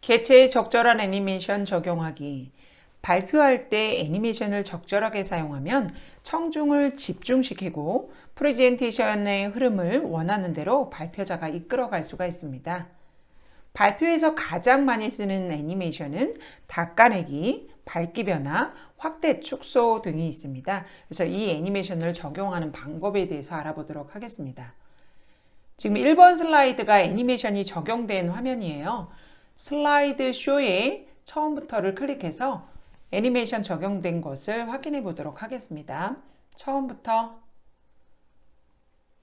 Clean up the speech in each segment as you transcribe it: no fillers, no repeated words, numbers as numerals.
개체에 적절한 애니메이션 적용하기. 발표할 때 애니메이션을 적절하게 사용하면 청중을 집중시키고 프레젠테이션의 흐름을 원하는 대로 발표자가 이끌어갈 수가 있습니다. 발표에서 가장 많이 쓰는 애니메이션은 닦아내기, 밝기 변화, 확대 축소 등이 있습니다. 그래서 이 애니메이션을 적용하는 방법에 대해서 알아보도록 하겠습니다. 지금 1번 슬라이드가 애니메이션이 적용된 화면이에요. 슬라이드 쇼에 처음부터를 클릭해서 애니메이션 적용된 것을 확인해 보도록 하겠습니다.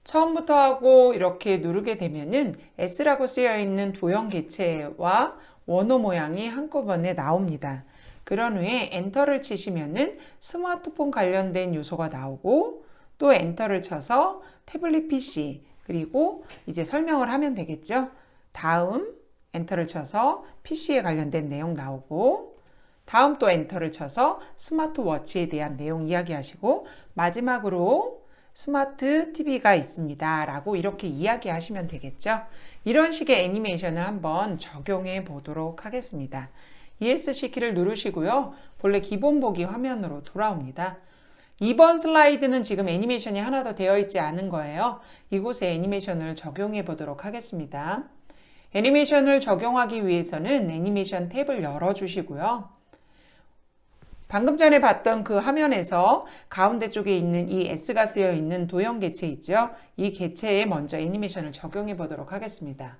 처음부터 하고 이렇게 누르게 되면은 S라고 쓰여 있는 도형 개체와 원호 모양이 한꺼번에 나옵니다. 그런 후에 엔터를 치시면은 스마트폰 관련된 요소가 나오고 또 엔터를 쳐서 태블릿 PC 그리고 이제 설명을 하면 되겠죠. 다음 엔터를 쳐서 PC에 관련된 내용 나오고 다음 또 엔터를 쳐서 스마트워치에 대한 내용 이야기하시고 마지막으로 스마트 TV가 있습니다 라고 이렇게 이야기하시면 되겠죠. 이런 식의 애니메이션을 한번 적용해 보도록 하겠습니다. ESC 키를 누르시고요. 본래 기본 보기 화면으로 돌아옵니다. 2번 슬라이드는 지금 애니메이션이 하나 더 되어 있지 않은 거예요. 이곳에 애니메이션을 적용해 보도록 하겠습니다. 애니메이션을 적용하기 위해서는 애니메이션 탭을 열어주시고요. 방금 전에 봤던 그 화면에서 가운데 쪽에 있는 이 S가 쓰여 있는 도형 개체 있죠? 이 개체에 먼저 애니메이션을 적용해 보도록 하겠습니다.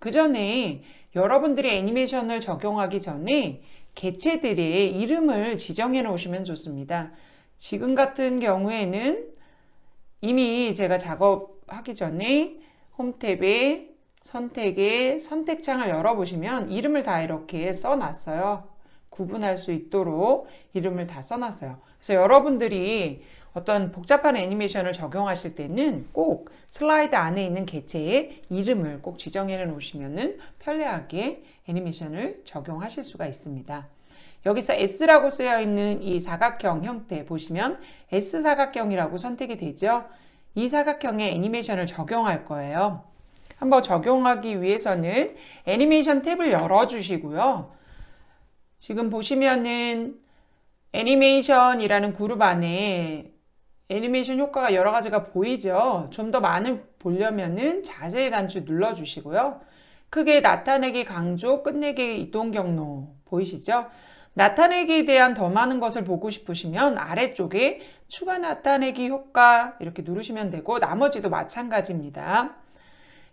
그 전에 여러분들이 애니메이션을 적용하기 전에 개체들의 이름을 지정해 놓으시면 좋습니다. 지금 같은 경우에는 이미 제가 작업하기 전에 홈 탭에 선택에 선택창을 열어보시면 이름을 다 이렇게 써놨어요. 구분할 수 있도록 이름을 다 써놨어요. 그래서 여러분들이 어떤 복잡한 애니메이션을 적용하실 때는 꼭 슬라이드 안에 있는 개체의 이름을 꼭 지정해 놓으시면 편리하게 애니메이션을 적용하실 수가 있습니다. 여기서 S라고 쓰여 있는 이 사각형 형태 보시면 S사각형이라고 선택이 되죠. 이 사각형에 애니메이션을 적용할 거예요. 한번 적용하기 위해서는 애니메이션 탭을 열어주시고요. 지금 보시면은 애니메이션이라는 그룹 안에 애니메이션 효과가 여러 가지가 보이죠. 좀 더 많이 보려면은 자세히 단추 눌러주시고요. 크게 나타내기 강조, 끝내기 이동 경로 보이시죠? 나타내기에 대한 더 많은 것을 보고 싶으시면 아래쪽에 추가 나타내기 효과 이렇게 누르시면 되고 나머지도 마찬가지입니다.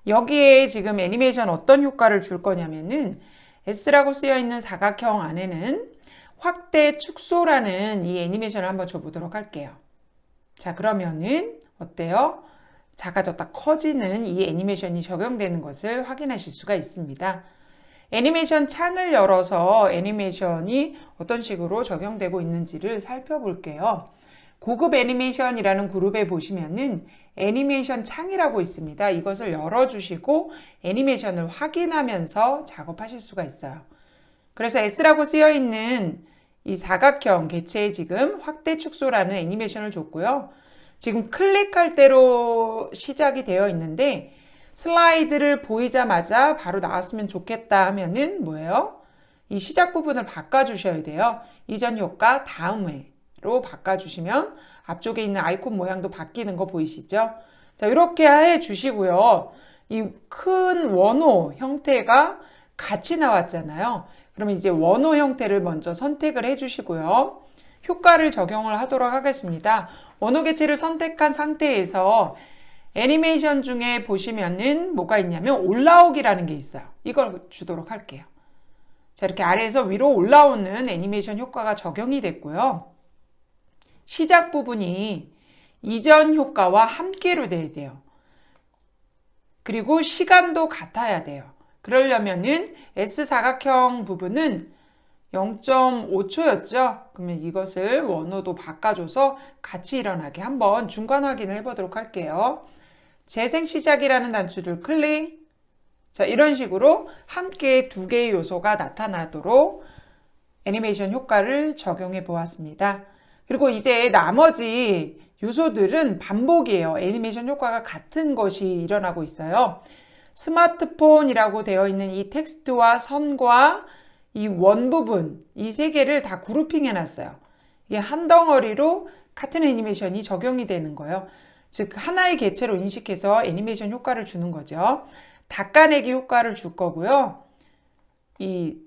여기에 지금 애니메이션 어떤 효과를 줄 거냐면은 S라고 쓰여 있는 사각형 안에는 확대 축소라는 이 애니메이션을 한번 줘보도록 할게요. 자, 그러면은 어때요? 작아졌다 커지는 이 애니메이션이 적용되는 것을 확인하실 수가 있습니다. 애니메이션 창을 열어서 애니메이션이 어떤 식으로 적용되고 있는지를 살펴볼게요. 고급 애니메이션이라는 그룹에 보시면은 애니메이션 창이라고 있습니다. 이것을 열어주시고 애니메이션을 확인하면서 작업하실 수가 있어요. 그래서 S라고 쓰여 있는 이 사각형 개체에 지금 확대 축소라는 애니메이션을 줬고요. 지금 클릭할 대로 시작이 되어 있는데 슬라이드를 보이자마자 바로 나왔으면 좋겠다 하면은 뭐예요? 이 시작 부분을 바꿔주셔야 돼요. 이전 효과 다음으로 바꿔주시면 앞쪽에 있는 아이콘 모양도 바뀌는 거 보이시죠? 자, 이렇게 해 주시고요. 이 큰 원호 형태가 같이 나왔잖아요. 그러면 이제 원호 형태를 먼저 선택을 해 주시고요. 효과를 적용을 하도록 하겠습니다. 원호 개체를 선택한 상태에서 애니메이션 중에 보시면은 뭐가 있냐면 올라오기라는 게 있어요. 이걸 주도록 할게요. 자, 이렇게 아래에서 위로 올라오는 애니메이션 효과가 적용이 됐고요. 시작 부분이 이전 효과와 함께로 돼야 돼요. 그리고 시간도 같아야 돼요. 그러려면은 S사각형 부분은 0.5초였죠. 그러면 이것을 원호도 바꿔줘서 같이 일어나게 한번 중간 확인을 해보도록 할게요. 재생 시작이라는 단추를 클릭. 자, 이런 식으로 함께 두 개의 요소가 나타나도록 애니메이션 효과를 적용해 보았습니다. 그리고 이제 나머지 요소들은 반복이에요. 애니메이션 효과가 같은 것이 일어나고 있어요. 스마트폰이라고 되어 있는 이 텍스트와 선과 이 원 부분, 이 세 개를 다 그룹핑 해놨어요. 이게 한 덩어리로 같은 애니메이션이 적용이 되는 거예요. 즉 하나의 개체로 인식해서 애니메이션 효과를 주는 거죠. 닦아내기 효과를 줄 거고요. 이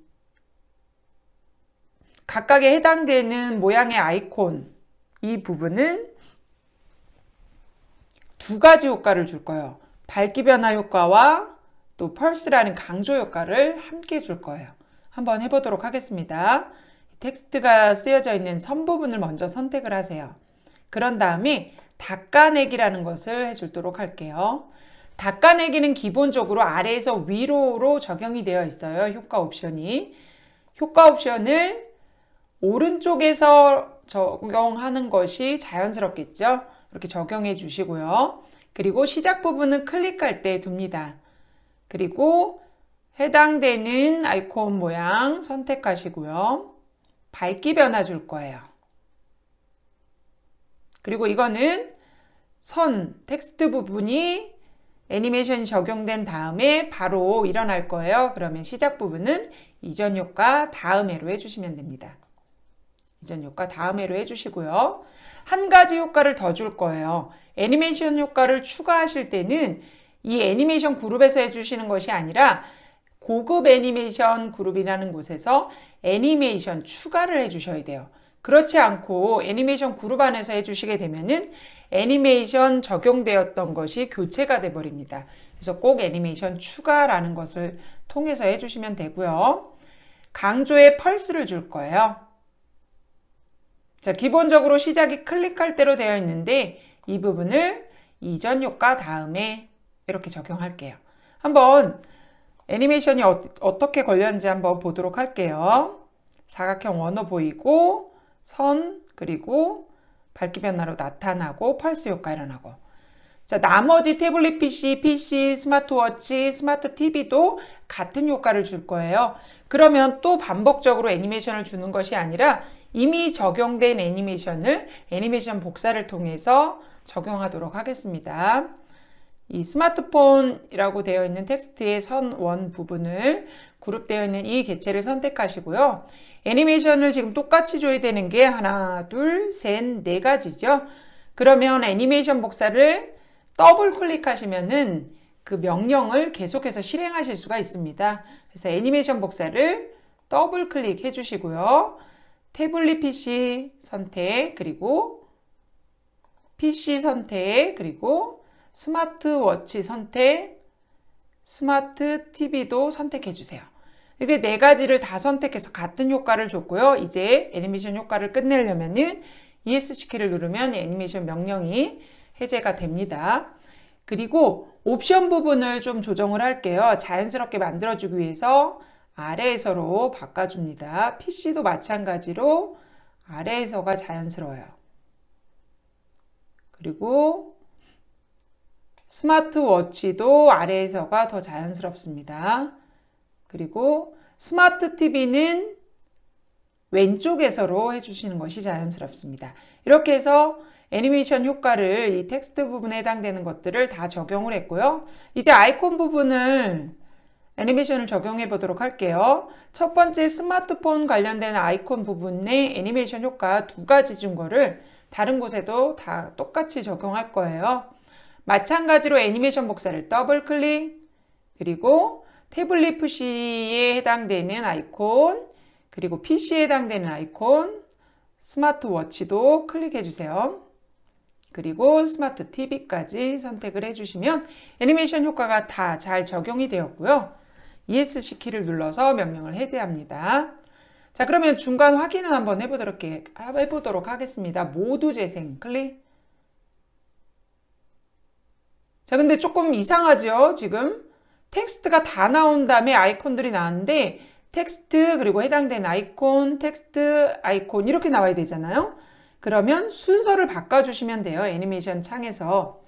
각각에 해당되는 모양의 아이콘, 이 부분은 두 가지 효과를 줄 거예요. 밝기 변화 효과와 또 펄스라는 강조 효과를 함께 줄 거예요. 한번 해보도록 하겠습니다. 텍스트가 쓰여져 있는 선 부분을 먼저 선택을 하세요. 그런 다음에 닦아내기라는 것을 해주도록 할게요. 닦아내기는 기본적으로 아래에서 위로로 적용이 되어 있어요. 효과 옵션이. 효과 옵션을 오른쪽에서 적용하는 것이 자연스럽겠죠. 이렇게 적용해 주시고요. 그리고 시작 부분은 클릭할 때 둡니다. 그리고 해당되는 아이콘 모양 선택하시고요. 밝기 변화 줄 거예요. 그리고 이거는 선, 텍스트 부분이 애니메이션이 적용된 다음에 바로 일어날 거예요. 그러면 시작 부분은 이전 효과 다음해로 해주시면 됩니다. 이전 효과 다음해로 해주시고요. 한 가지 효과를 더 줄 거예요. 애니메이션 효과를 추가하실 때는 이 애니메이션 그룹에서 해주시는 것이 아니라 고급 애니메이션 그룹이라는 곳에서 애니메이션 추가를 해주셔야 돼요. 그렇지 않고 애니메이션 그룹 안에서 해주시게 되면은 애니메이션 적용되었던 것이 교체가 돼 버립니다. 그래서 꼭 애니메이션 추가라는 것을 통해서 해주시면 되고요. 강조에 펄스를 줄 거예요. 자, 기본적으로 시작이 클릭할 대로 되어 있는데 이 부분을 이전 효과 다음에 이렇게 적용할게요. 한번 애니메이션이 어떻게 걸렸는지 한번 보도록 할게요. 사각형 원호 보이고 선 그리고 밝기 변화로 나타나고 펄스 효과 일어나고. 자, 나머지 태블릿 PC, 스마트워치, 스마트 TV도 같은 효과를 줄 거예요. 그러면 또 반복적으로 애니메이션을 주는 것이 아니라 이미 적용된 애니메이션을 애니메이션 복사를 통해서 적용하도록 하겠습니다. 이 스마트폰이라고 되어 있는 텍스트의 선 원 부분을 그룹되어 있는 이 개체를 선택하시고요. 애니메이션을 지금 똑같이 줘야 되는 게 하나, 둘, 셋, 네 가지죠. 그러면 애니메이션 복사를 더블 클릭하시면은 그 명령을 계속해서 실행하실 수가 있습니다. 그래서 애니메이션 복사를 더블 클릭해 주시고요. 태블릿 PC 선택, 그리고 PC 선택, 그리고 스마트워치 선택, 스마트 TV도 선택해 주세요. 이렇게 네 가지를 다 선택해서 같은 효과를 줬고요. 이제 애니메이션 효과를 끝내려면은 ESC 키를 누르면 애니메이션 명령이 해제가 됩니다. 그리고 옵션 부분을 좀 조정을 할게요. 자연스럽게 만들어주기 위해서 아래에서로 바꿔줍니다. PC도 마찬가지로 아래에서가 자연스러워요. 그리고 스마트워치도 아래에서가 더 자연스럽습니다. 그리고 스마트 TV는 왼쪽에서로 해주시는 것이 자연스럽습니다. 이렇게 해서 애니메이션 효과를 이 텍스트 부분에 해당되는 것들을 다 적용을 했고요. 이제 아이콘 부분을 애니메이션을 적용해 보도록 할게요. 첫 번째 스마트폰 관련된 아이콘 부분에 애니메이션 효과 두 가지 준 거를 다른 곳에도 다 똑같이 적용할 거예요. 마찬가지로 애니메이션 복사를 더블 클릭, 그리고 태블릿 PC에 해당되는 아이콘, 그리고 PC에 해당되는 아이콘, 스마트워치도 클릭해 주세요. 그리고 스마트 TV까지 선택을 해주시면 애니메이션 효과가 다 잘 적용이 되었고요. ESC 키를 눌러서 명령을 해제합니다. 자, 그러면 중간 확인을 한번 해보도록 하겠습니다. 모두 재생 클릭. 자, 근데 조금 이상하죠? 지금 텍스트가 다 나온 다음에 아이콘들이 나왔는데 텍스트 그리고 해당된 아이콘, 텍스트, 아이콘 이렇게 나와야 되잖아요. 그러면 순서를 바꿔주시면 돼요. 애니메이션 창에서.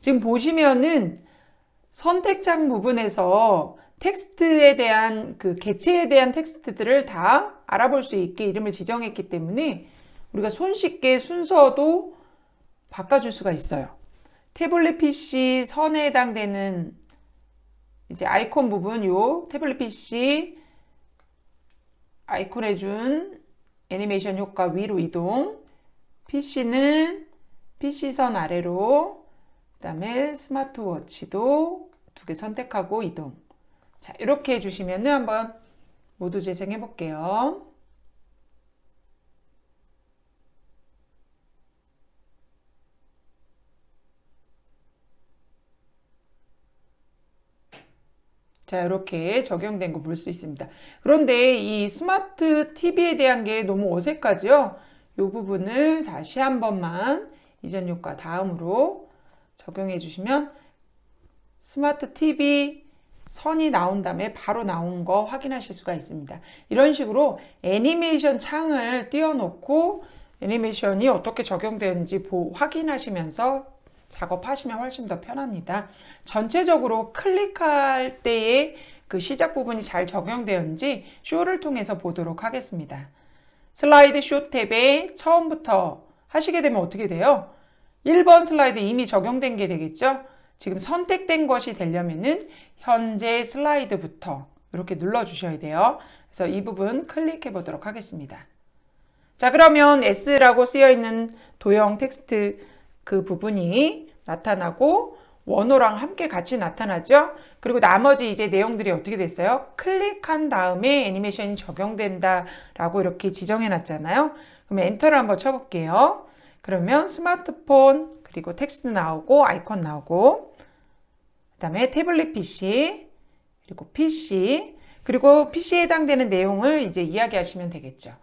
지금 보시면은 선택창 부분에서 텍스트에 대한 그 개체에 대한 텍스트들을 다 알아볼 수 있게 이름을 지정했기 때문에 우리가 손쉽게 순서도 바꿔줄 수가 있어요. 태블릿 PC 선에 해당되는 이제 아이콘 부분 요 태블릿 PC 아이콘에 준 애니메이션 효과 위로 이동, PC는 PC선 아래로, 그 다음에 스마트워치도 2개 선택하고 이동. 자, 이렇게 해주시면은 한번 모두 재생해 볼게요. 자, 이렇게 적용된 거 볼 수 있습니다. 그런데 이 스마트 TV에 대한 게 너무 어색하죠? 이 부분을 다시 한 번만 이전 효과 다음으로 적용해 주시면 스마트 TV 선이 나온 다음에 바로 나온 거 확인하실 수가 있습니다. 이런 식으로 애니메이션 창을 띄워놓고 애니메이션이 어떻게 적용되는지 확인하시면서 작업하시면 훨씬 더 편합니다. 전체적으로 클릭할 때의 그 시작 부분이 잘 적용되었는지 쇼를 통해서 보도록 하겠습니다. 슬라이드 쇼 탭에 처음부터 하시게 되면 어떻게 돼요? 1번 슬라이드 이미 적용된 게 되겠죠? 지금 선택된 것이 되려면은 현재 슬라이드부터 이렇게 눌러 주셔야 돼요. 그래서 이 부분 클릭해 보도록 하겠습니다. 자, 그러면 S라고 쓰여 있는 도형 텍스트 그 부분이 나타나고 원호랑 함께 같이 나타나죠. 그리고 나머지 이제 내용들이 어떻게 됐어요? 클릭한 다음에 애니메이션이 적용된다 라고 이렇게 지정해 놨잖아요. 그럼 엔터를 한번 쳐볼게요. 그러면 스마트폰 그리고 텍스트 나오고 아이콘 나오고 그 다음에 태블릿 PC 그리고 PC 그리고 PC에 해당되는 내용을 이제 이야기하시면 되겠죠.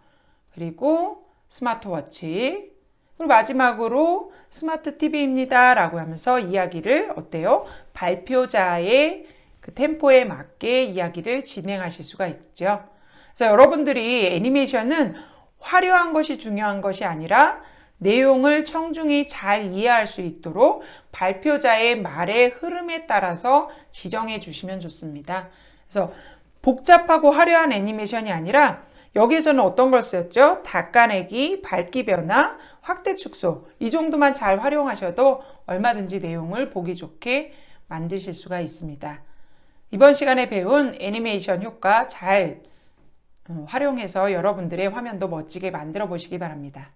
그리고 스마트워치 그리고 마지막으로 스마트 TV입니다 라고 하면서 이야기를 어때요? 발표자의 그 템포에 맞게 이야기를 진행하실 수가 있죠. 그래서 여러분들이 애니메이션은 화려한 것이 중요한 것이 아니라 내용을 청중이 잘 이해할 수 있도록 발표자의 말의 흐름에 따라서 지정해 주시면 좋습니다. 그래서 복잡하고 화려한 애니메이션이 아니라 여기에서는 어떤 걸 쓰였죠? 닦아내기, 밝기 변화, 확대 축소 이 정도만 잘 활용하셔도 얼마든지 내용을 보기 좋게 만드실 수가 있습니다. 이번 시간에 배운 애니메이션 효과 잘 활용해서 여러분들의 화면도 멋지게 만들어 보시기 바랍니다.